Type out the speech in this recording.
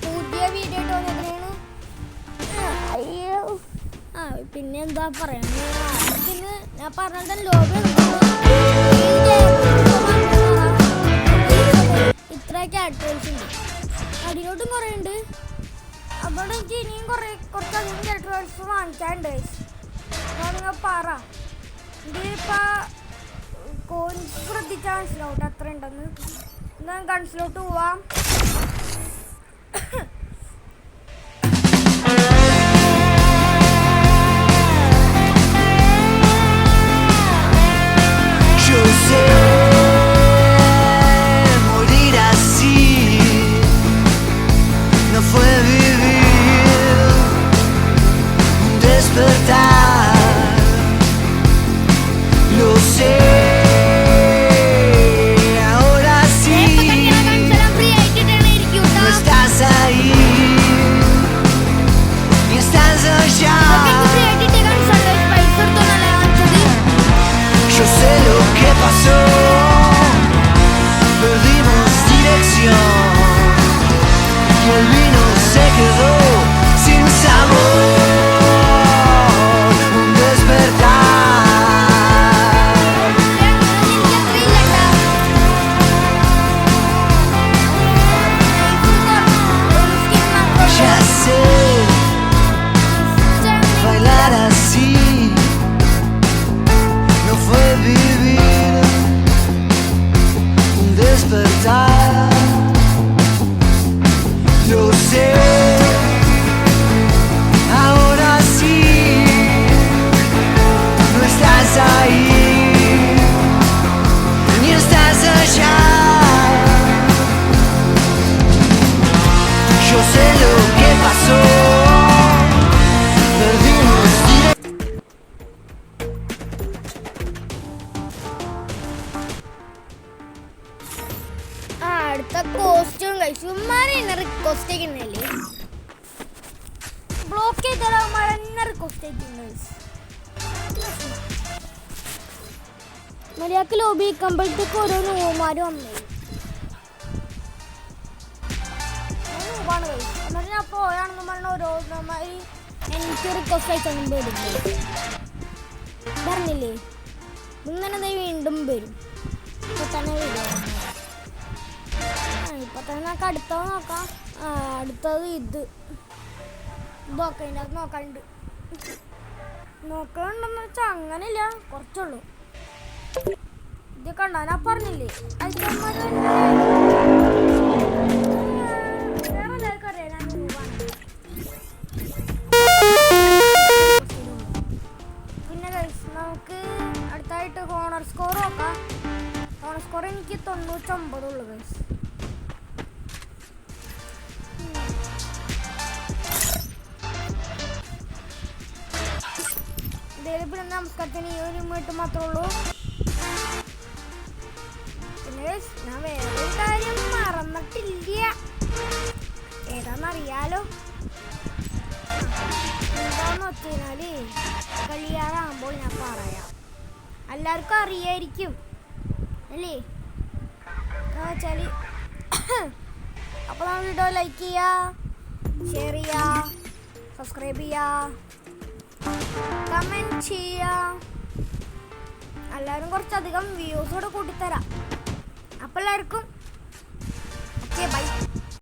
പുതിയ വീഡിയോ ഇട്ട് വന്നേക്കണേണ്. അയ്യോ പിന്നെ എന്താ പറയുക, പിന്നെ ഞാൻ പറഞ്ഞാൽ ലോബി ഇത്രയൊക്കെ അഡ്വാൻസ് ഉണ്ട്, അതിലോട്ടും കുറേ ഉണ്ട്. അതുകൊണ്ട് എനിക്ക് ഇനിയും കുറച്ചധികം ക്യാരക്ടേഴ്സ് വാങ്ങിക്കാനുണ്ട്. നിങ്ങൾ പറ, ഇതിപ്പോൾ കോയിൻസ് ശ്രദ്ധിച്ചാൽ മനസ്സിലാവട്ടെ അത്ര ഉണ്ടെന്ന്. എന്നാൽ ഗൺസിലോട്ട് പോവാം. അടുത്ത കോസ്റ്റ്യൂം കഴിച്ചു റിക്വസ്റ്റ് ചെയ്യുന്നല്ലേ, ബ്ലോക്ക് ചെയ്താൽ റിക്വസ്റ്റ് ചെയ്യുന്നത്. മര്യാദക്ക് ലോബി നിൽക്കുമ്പോഴത്തേക്ക് ഓരോ നോമാരും വന്നേ നോവാണ് കഴിച്ചു. എന്നിട്ട് ഞാൻ പോയാണെന്ന് പറഞ്ഞ ഓരോ നോമാര് എനിക്ക് റിക്വസ്റ്റ് അയച്ചൊന്നും വരും പറഞ്ഞില്ലേ. ഇങ്ങനെ വീണ്ടും വരും. ഇപ്പൊ തന്നെ വരും. ഇപ്പൊ തന്നെ നമുക്ക് അടുത്തത് നോക്കാം. അടുത്തത് ഇതൊക്കെ ഇതിനകത്ത് നോക്കാനുണ്ട്. നോക്കണ്ടെന്ന് വെച്ചാൽ അങ്ങനെയില്ല, കുറച്ചുള്ളൂ. ഇത് കണ്ടാ ഞാൻ പറഞ്ഞില്ലേ പിന്നെ നമുക്ക് അടുത്തായിട്ട് ഹോണർ സ്കോർ നോക്കാം. ഹോണർ സ്കോർ എനിക്ക് 99 ഉള്ളു ഗൈസ്. പിന്നെ നമസ്കാരത്തിന് ഈ ഒരു മിനിറ്റ് മാത്രമേ ഉള്ളൂ. പിന്നെ ഞാൻ വേറൊരു കാര്യം മറന്നിട്ടില്ല, ഏതാന്നറിയാലോ. എന്താന്ന് വെച്ച് കഴിഞ്ഞാല് കളിയാറാകുമ്പോൾ ഞാൻ പറയാം, എല്ലാവർക്കും അറിയായിരിക്കും അല്ലേ വെച്ചാല്. അപ്പോൾ നമ്മൾ വീഡിയോ ലൈക്ക് ചെയ്യുക, ഷെയർ ചെയ്യുക, സബ്സ്ക്രൈബ് ചെയ്യുക, കമൻറ്റ് ചെയ്യുക. എല്ലാവരും കുറച്ചധികം വ്യൂസോടെ കൂട്ടിത്തരാം. അപ്പോൾ എല്ലാവർക്കും